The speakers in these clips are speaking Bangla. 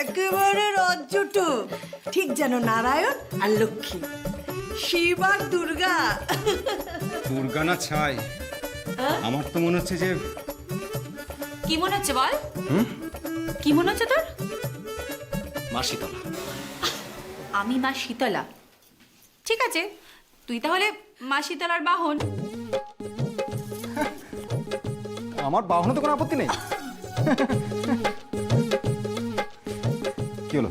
একেবারে রাজ্যটু ঠিক যেন নারায়ণ আর লক্ষ্মী, শিব আর দুর্গা। দুর্গা না ছাই, আমার তো মনে হচ্ছে যে কি মনে হচ্ছে বল? কি মনে হচ্ছে তোর? মা শীতলা। আমি মা শীতলা। ঠিক আছে, তুই তাহলে মা শীতলার বাহন। আমার বাহনে তো কোনো আপত্তি নেই। কি হলো?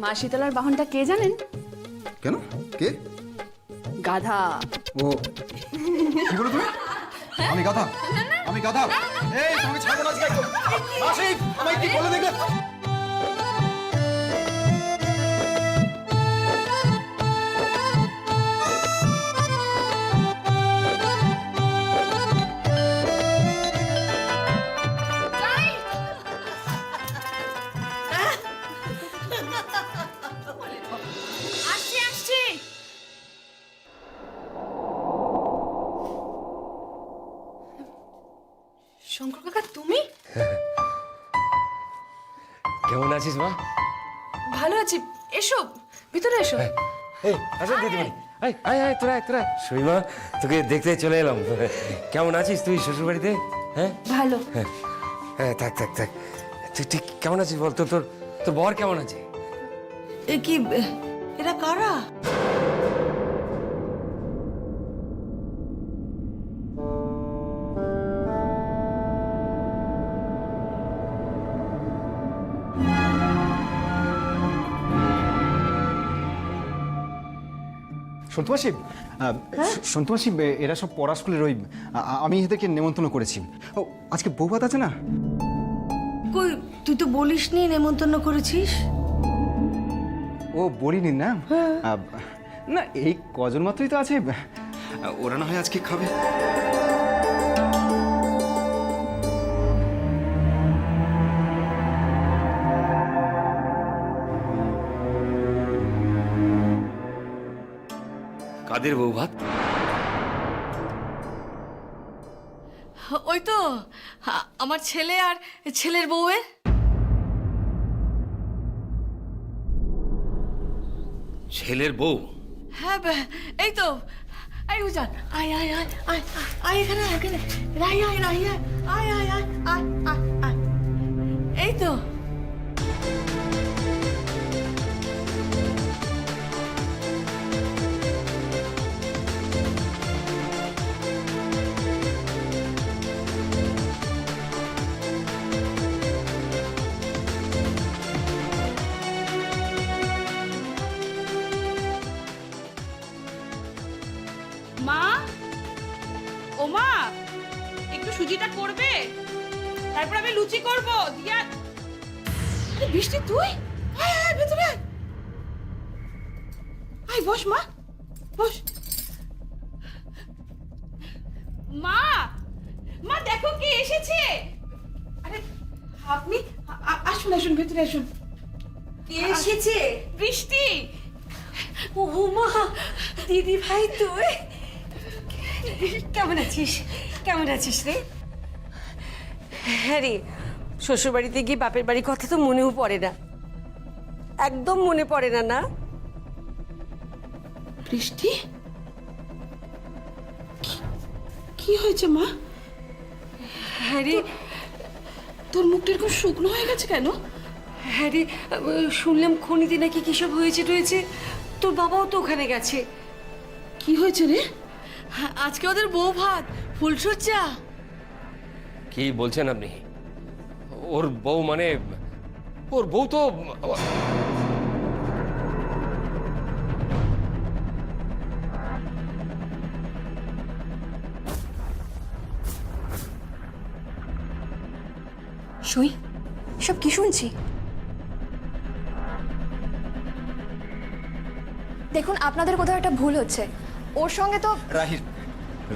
মা শীতলার বাহনটা কে জানেন? কেন? কে? গাধা। ও কি বলো তুমি? আমি গাধা? আমি গাধা? এই তোমাকে ছাড়বো না আজকে একদম। মাসি আমায় কি বলে দেখলে? আসছি আসছি। শঙ্কর কাকা তুমি? কেমন আছিস মা? ভালো আছি, এসো ভিতরে এসো। এই আচ্ছা দিদিমণি, আয় আয় আয় তোরা তোরা। সইমা, তোকে দেখতে চলে এলাম। কেমন আছিস তুই শ্বশুর বাড়িতে? হ্যাঁ ভালো। হ্যাঁ থাক থাক থাক। তুই ঠিক কেমন আছিস বল? তোর তোর তোর বর কেমন আছে? এ কি, এরা কারা? সন্তুমাসি, সন্তুমাসি, এরা সব পড়া স্কুলের ওই আমি এদেরকে নেমন্তন্ন করেছি। ও আজকে বৌভাত আছে না? কই, তুই তো বলিসনি নেমন্তন্ন করেছিস। ও বলিনি না? না এই কজন মাত্রই তো আছে, ওরা না হয় আজকে খাবে। কাদের বউ ভাত? ওই তো আমার ছেলে আর ছেলের বউয়ের। ছেলের বউ? হ্যাঁ এই তো, এই উজান, আয় আয় আয় আয় আয়, এখানে এখানে, রাই আয় রাই আয় আয় আয় আয় আয় আয় আয়, এই তো। মা, ও মা, একটু সুজিটা করবে, তারপর আমি লুচি করব। দিয়া, আরে বৃষ্টি, তুই আয় আয় ভেতরে আয়, আয় বস মা, বস। মা, মা দেখো কে এসেছে। আরে আপনি আসুন আসুন, ভেতরে আসুন। কে এসেছে? বৃষ্টি। ও মা, দিদি ভাই তুই কেমন আছিস? কেমন আছিস রে? হ্যাঁ রে, শ্বশুরবাড়িতে গিয়ে বাপের বাড়ির কথা তো মনেও পড়ে না, একদম মনে পড়ে না। না বৃষ্টি, কি হয়েছে মা? হ্যাঁ রে, তোর মুখটা এরকম শুকনো হয়ে গেছে কেন? হ্যাঁ রে, শুনলাম খনিতে নাকি কি সব হয়েছে টয়েছে, তোর বাবাও তো ওখানে গেছে। কি হয়েছে রে? আজকে ওদের বউ ভাত, ফুলসজ্জা। কি বলছেন আপনি? ওর বউ মানে ওর বউ তো সই, সব কি শুনছি? দেখুন, আপনাদের কোথাও একটা ভুল হচ্ছে। ওর সঙ্গে তো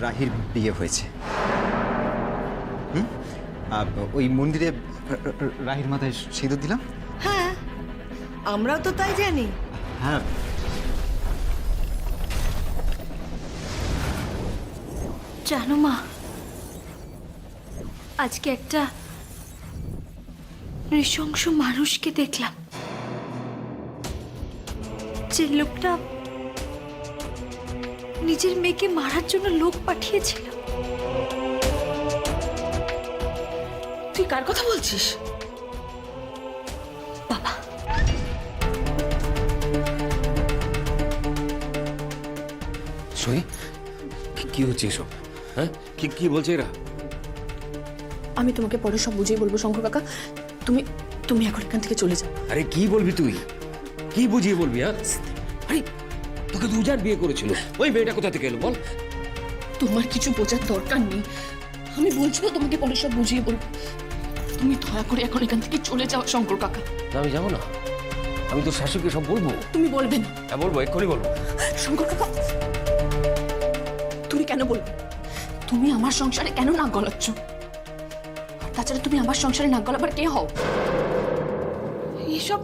রাহির বিয়ে হয়েছে। ওই মন্দিরে রাহির মাথায় সিঁদুর দিলাম। হ্যাঁ, আমরাও তো তাই জানি। হ্যাঁ, জানো মা, আজকে একটা নৃশংস মানুষকে দেখলাম, যে লোকটা নিজের মেয়েকে মারার জন্য লোক পাঠিয়েছিল। তুই কার কথা বলছিস? বাবা, সই কি হচ্ছে এসব? হ্যাঁ, কি বলছে এরা? আমি তোমাকে পরে সব বুঝিয়ে বলবো শঙ্কর কাকা। তুমি তুমি এখন এখান থেকে চলে যাও। আরে কি বলবি তুই? কি বুঝিয়ে বলবি? হ্যাঁ, আরে তোকে দুজার বিয়ে করেছিল, ওই মেয়েটা কোথা থেকে এলো বল? তোমার কিছু বোঝার দরকার নেই, আমি বলছি তো তোমাকে পরে সব বুঝিয়ে বলবো। তুমি দয়া করে এখন এখান থেকে চলে যাও শঙ্কর কাকা। না, আমি যাবো না, আমি তো শাশুড়িকে সব বলবো। তুমি বলবে না? হ্যাঁ বলবো, এক্ষুনি বলবো। শঙ্কর কাকা, তুমি কেন বলবে? তুমি আমার সংসারে কেন নাক গলাচ্ছ? আর তাছাড়া তুমি আমার সংসারে নাক গলাবার কে হও? এসব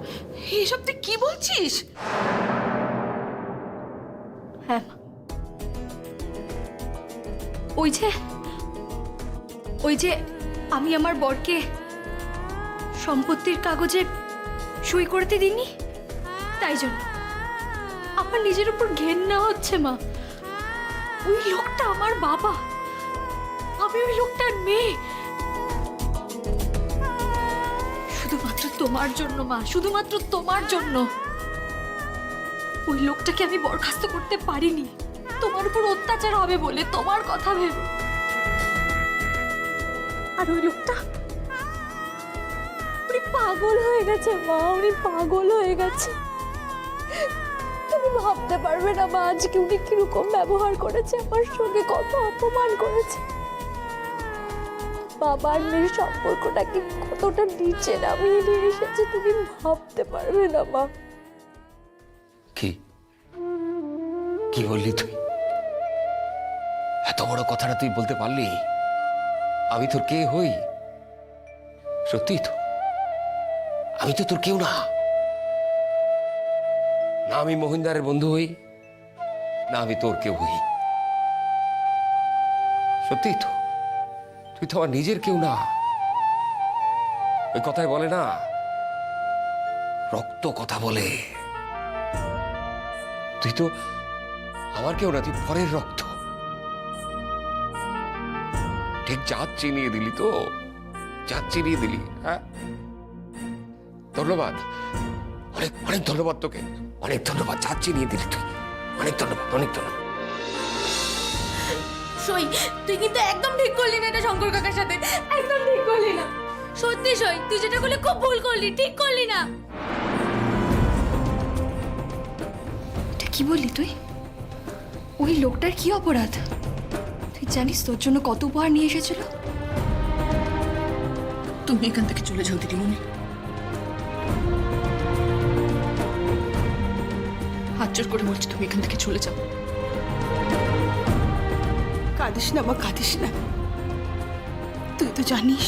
এসব তুই কি বলছিস? হ্যাঁ মা। ওই যে আমি আমার বরকে সম্পত্তির কাগজে সই করতে দিইনি, তাই জন্য আমার নিজের উপর ঘেন্না হচ্ছে মা। ওই লোকটা আমার বাবা, আমি ওই লোকটার মেয়ে। শুধুমাত্র তোমার জন্য মা, শুধুমাত্র তোমার জন্য ওই লোকটাকে আমি বরখাস্ত করতে পারিনি, তোমার উপর অত্যাচার হবে বলে, তোমার কথা ভেবে। আর ওই লোকটা উনি পাগল হয়ে গেছে মা, উনি পাগল হয়ে গেছে। তুমি ভাবতে পারবে না মা, আজকে উনি কিরকম ব্যবহার করেছে আমার সঙ্গে, কত অপমান করেছে। বাবার মেয়ের সম্পর্কটাকে কতটা নিচে নামিয়ে নিয়ে এসেছে, তুমি ভাবতে পারবে না মা। কি বললি তুই? এত বড় কথাটা তুই বলতে পারলি? আমি তোর কে হই? সত্যি তো আমি তো তোর কেউ না। না আমি মহিন্দারের বন্ধু হই, না আমি তোর কেউ হই। সত্যি তো তুই তো আমার নিজের কেউ না। ওই কথায় বলে না, রক্ত কথা বলে। তুই তো আমার কেউ না, তুই পরের রক্ত। ঠিক জাত চিনিয়ে দিলি তো, জাত চিনিয়ে দিলি। হ্যাঁ, ধন্যবাদ, অনেক অনেক ধন্যবাদ তোকে, অনেক ধন্যবাদ। জাত চিনিয়ে দিলি তুই, অনেক ধন্যবাদ, অনেক ধন্যবাদ। সই, তুই কিন্তু একদম ঠিক করলি না এটা শঙ্কর কাকার সাথে, একদম ঠিক করলি না। সত্যি সই, তুই যেটা করলি খুব ভুল করলি, ঠিক করলি না। এটা কি বললি তুই? ওই লোকটার কি অপরাধ? তুই জানিস তোর জন্য কত উপহার নিয়ে এসেছিল? তুমি এখান থেকে চলে যাও দিদিমণি। হাত জোর করে বলছি, তুমি এখান থেকে চলে যাও। কাঁদিস না মা, কাঁদিস না। তুই তো জানিস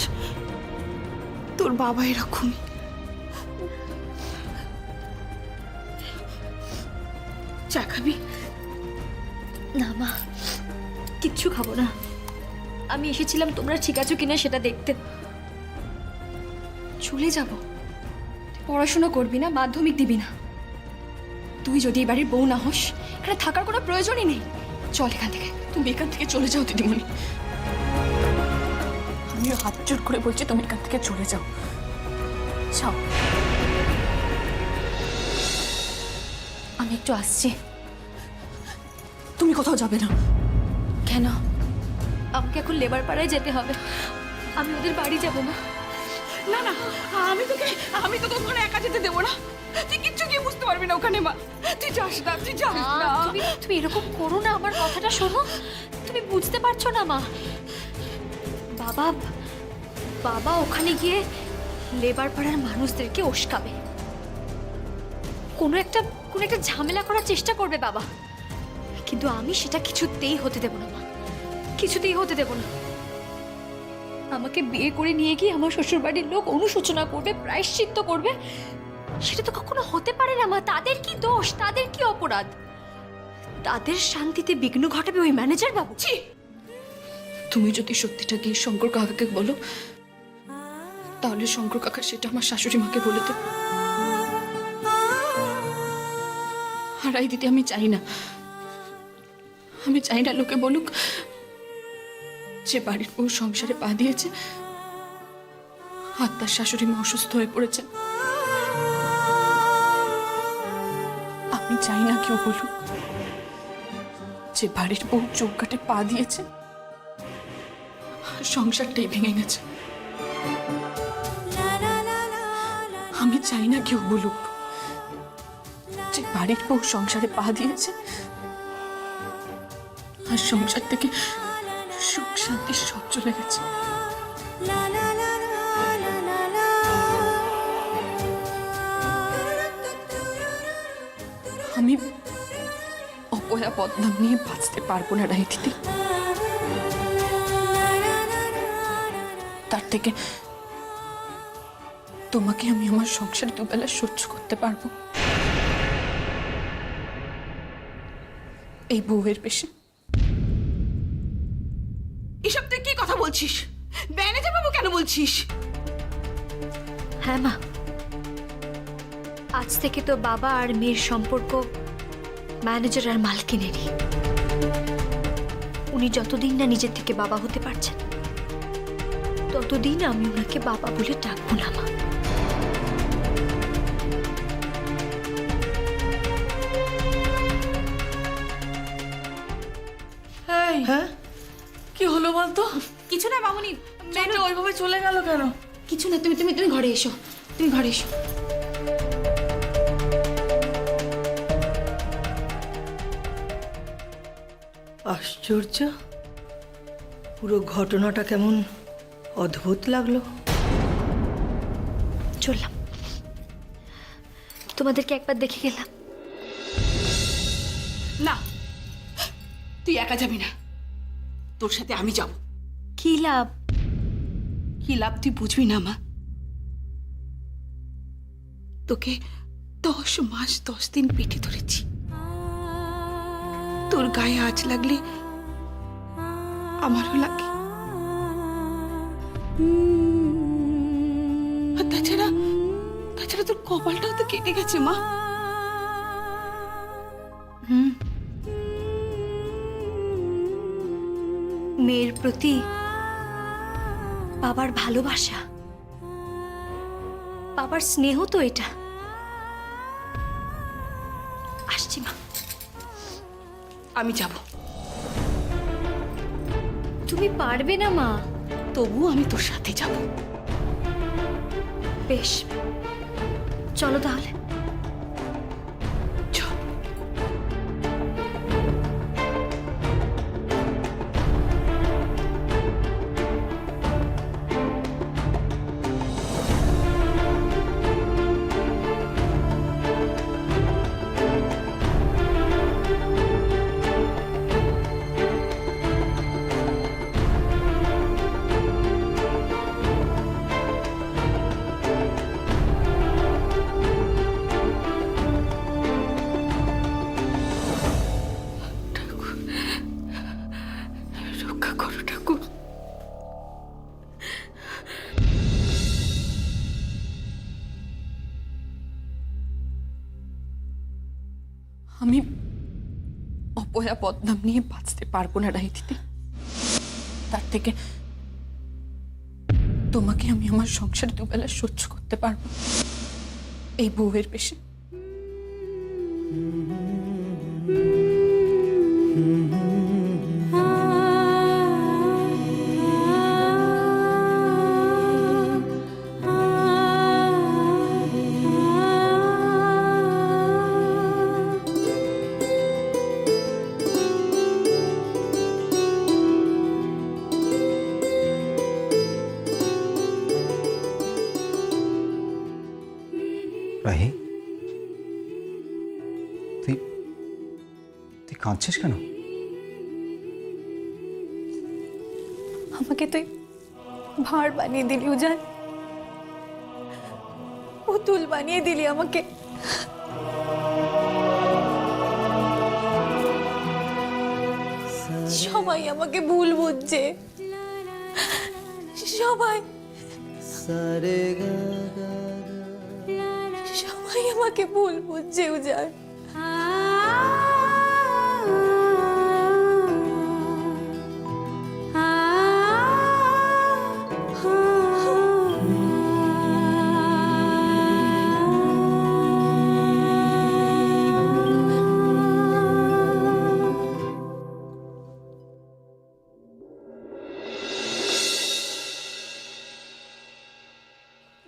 তোর বাবা এরকমই। চা খাবি? না মা, কিচ্ছু খাবো না। আমি এসেছিলাম তোমরা ঠিক আছো কিনা সেটা দেখতে। চলে যাব। তুই পড়াশোনা করবি না, মাধ্যমিক দিবি না। তুই যদি এই বাড়ির বউ না হোস, এখানে থাকার কোনো প্রয়োজনই নেই। চল এখান থেকে। তুমি এখান থেকে চলে যাও দিদিমণি। আমিও হাত জোর করে বলছি, তুমি এখান থেকে চলে যাও। যাও। আমি একটু আসছি। তুমি কোথাও যাবে না। কেন? আমাকে এখন লেবার পাড়ায় যেতে হবে। আমি ওদের বাড়ি যাবো না। না না, আমি তোকে ওখানে একা যেতে দেবো না। তুই কিচ্ছু কি বুঝতে পারবি না ওখানে মা। তুই যাস না, তুই যাস না। তুমি এরকম করো না, আমার কথাটা শোনো। তুমি বুঝতে পারছো না মা। বাবা ওখানে গিয়ে লেবার পাড়ার মানুষদেরকে উস্কাবে, কোনো একটা ঝামেলা করার চেষ্টা করবে বাবা। কিন্তু আমি সেটা কিছুতেই হতে দেব না মা, কিছুতেই হতে দেব না। আমাকে বিয়ে করে নিয়ে গিয়ে আমার শ্বশুর বাড়ির লোক অনুশোচনা করবে, প্রায়শ্চিত্ত করবে, সেটা তো কখনো হতে পারে না মা। তাদের কি দোষ, তাদের কি অপরাধ? তাদের শান্তিতে বিঘ্ন ঘটাবে ওই ম্যানেজার বাবু। তুমি যদি সত্যিটা গিয়ে শঙ্কর কাকাকে বলো, তাহলে শঙ্কর কাকা সেটা আমার শাশুড়ি মাকে বলে দেব। আর রাই দিদি, আমি চাই না, আমি চাই না লোকে বলুক যে বাড়ির বউ সংসারে পা দিয়েছে আর তার শাশুড়ি মা অসুস্থ হয়ে পড়েছে। আমি চাই না কেউ বলুক যে বাড়ির বউ চৌকাটে পা দিয়েছে আর সংসারটাই ভেঙে গেছে। আমি চাই না কেউ বলুক যে বাড়ির বউ সংসারে পা দিয়েছে আর সংসার থেকে সুখ শান্তি সব চলে গেছে। আমি অপয়া বদনাম নিয়ে বাঁচতে পারবো না রাই দিদি। তার থেকে তোমাকে আমি আমার সংসারে দুবেলা সহ্য করতে পারবো, এই বউয়ের বেশি। এসব তুই কি কথা বলছিস? ম্যানেজার বাবু কেন বলছিস? হ্যাঁ মা, আজ থেকে তো বাবা আর মেয়ের সম্পর্ক ম্যানেজার আর মালকিনেরই। উনি যতদিন না নিজের থেকে বাবা হতে পারছেন ততদিন আমি ওনাকে বাবা বলে ডাকবো না মা। এই, হ্যাঁ, কি হলো বলতো? কিছু না মামুনি, মেয়েটা ওইভাবে চলে গেল কেন? কিছু না, তুমি তুমি তুমি ঘরে এসো, তুমি ঘরে এসো। আশ্চর্য, পুরো ঘটনাটা কেমন অদ্ভুত লাগলো। চললাম, তোমাদেরকে একবার দেখে গেলাম। না, তুই একা যাবি না, তোর সাথে আমি যাব। কি লাভ? কি লাভ তুই বুঝবি না মা। তোকে 10 মাস 10 দিন পেটে ধরেছি, তোর গায়ে আঁচ লাগলে আমারও লাগে। আর তাছাড়া তোর কপালটাও তো কেটে গেছে মা। মেয়ের প্রতি বাবার ভালোবাসা, বাবার স্নেহ তো এটা। আসছি মা। আমি যাব, তুমি পারবে না মা। তবু আমি তোর সাথে যাব। বেশ, চলো তাহলে। চল। রক্ষা করো ঠাকুর। আমি অপয়া বদনাম নিয়ে বাঁচতে পারবো না রাই দিদি। তার থেকে তোমাকে আমি আমার সংসারে দুবেলা সহ্য করতে পারবো, এই বউয়ের বেশি। রাহি, তুই তুই কাঁদছিস কেন? আমাকে তুই ভার বানিয়ে দিলি উজান, পুতুল বানিয়ে দিলি আমাকে। সবাই আমাকে ভুল বুঝছে, সবাই সবাই আমাকে ভুল বুঝছে উজান।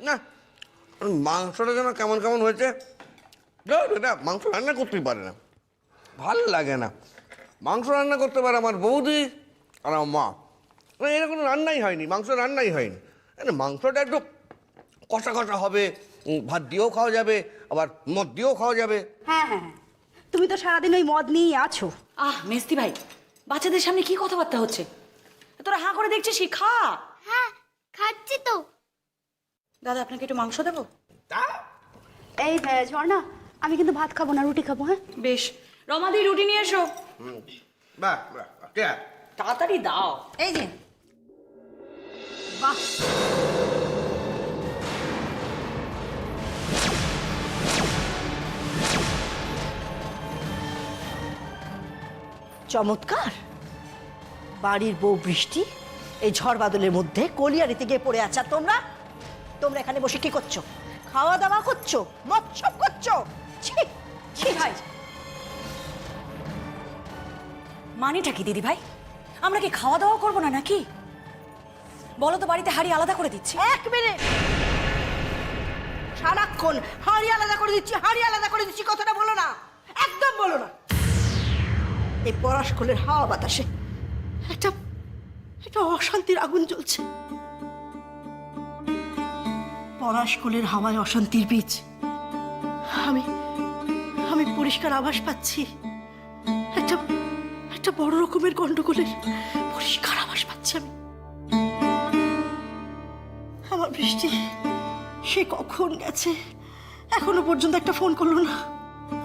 না মাংসটা যেন কেমন কেমন হয়েছে। এটা মাংস রান্না করতেই পারে না, ভাল লাগে না। মাংস রান্না করতে পারে আমার বৌদি আর আমার মা, এরা কোনো রান্নাই হয়নি, মাংস রান্নাই হয়নি। মাংসটা একটু কষা কষা হবে, ভাত দিয়েও খাওয়া যাবে, আবার মদ দিয়েও খাওয়া যাবে। হ্যাঁ হ্যাঁ হ্যাঁ, তুমি তো সারাদিন ওই মদ নিয়েই আছো। মেস্তি ভাই, বাচ্চাদের সামনে কি কথাবার্তা হচ্ছে? তোরা হাঁ করে দেখছিস কি? খা। হ্যাঁ খাচ্ছি তো। দাদা, আপনাকে একটু মাংস দেবো? এই ঝর্ণা, আমি কিন্তু ভাত খাবো না, রুটি খাবো। হ্যাঁ বেশ, রমাদি রুটি নিয়ে এসো। বাহ বাহ, তাড়াতাড়ি দাও। এই যে বাহ, চমৎকার। বাড়ির বউ বৃষ্টি এই ঝড় বাদলের মধ্যে কলিয়ারিতে গিয়ে পড়ে আছে, আর তোমরা তোমরা এখানে বসে কি করছো? খাওয়া দাওয়া করছো, মৎসব করছো। ছি ছি ভাই। মানেটা কি দিদি ভাই? আমরা কি খাওয়া দাওয়া করবো না নাকি? বলো তো, বাড়িতে হাড়ি আলাদা করে দিচ্ছি। এক মিনিট, সারাক্ষণ হাঁড়ি আলাদা করে দিচ্ছি, হাঁড়ি আলাদা করে দিচ্ছি কথাটা বলো না, একদম বলো না। এই পরশকলের হাওয়া বাতাসে একটা একটা অশান্তির আগুন জ্বলছে। পরশকলের হাওয়ায় অশান্তির বীজ। আমি আমি পরিষ্কার আভাস পাচ্ছি একটা একটা বড় রকমের গন্ডগোলের পরিষ্কার আভাস পাচ্ছি আমি। আমার বৃষ্টি সে কখন গেছে, এখনো পর্যন্ত একটা ফোন করলো না।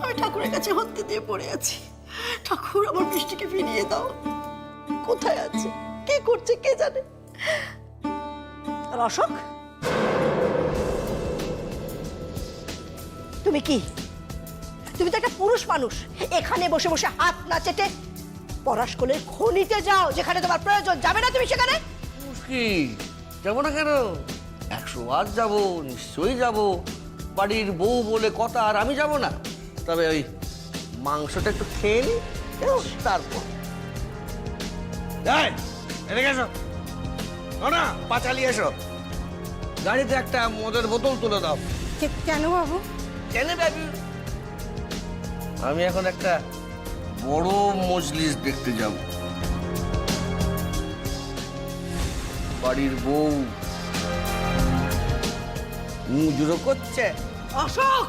আমি ঠাকুরের কাছে হত্যে দিয়ে পড়ে আছি। ঠাকুর, আমার বৃষ্টিকে ফিরিয়ে দাও। কোথায় আছে, কে করছে কে জানে। আর অশোক, তুমি কি, তুমি তো একটা পুরুষ মানুষ, এখানে বসে বসে হাত না চেটে পরশকলের খনিতে যাও, যেখানে তোমার প্রয়োজন। যাবে না তুমি সেখানে? মুশকিল, যাবো না কেন? 100 বার যাবো, নিশ্চয়ই যাবো। বাড়ির বউ বলে কথা, আর আমি যাব না? তবে ওই মাংসটা একটু খেয়ে নি, তারপর এদিকে এসো। না, পা চালিয়ে এসো। গাড়িতে একটা মদের বোতল তুলে দাও। কেন বাবু? কেন ভাবি? আমি এখন একটা বড় মজলিস দেখতে যাব। বাড়ির বউ মুজরো করছে। অশোক,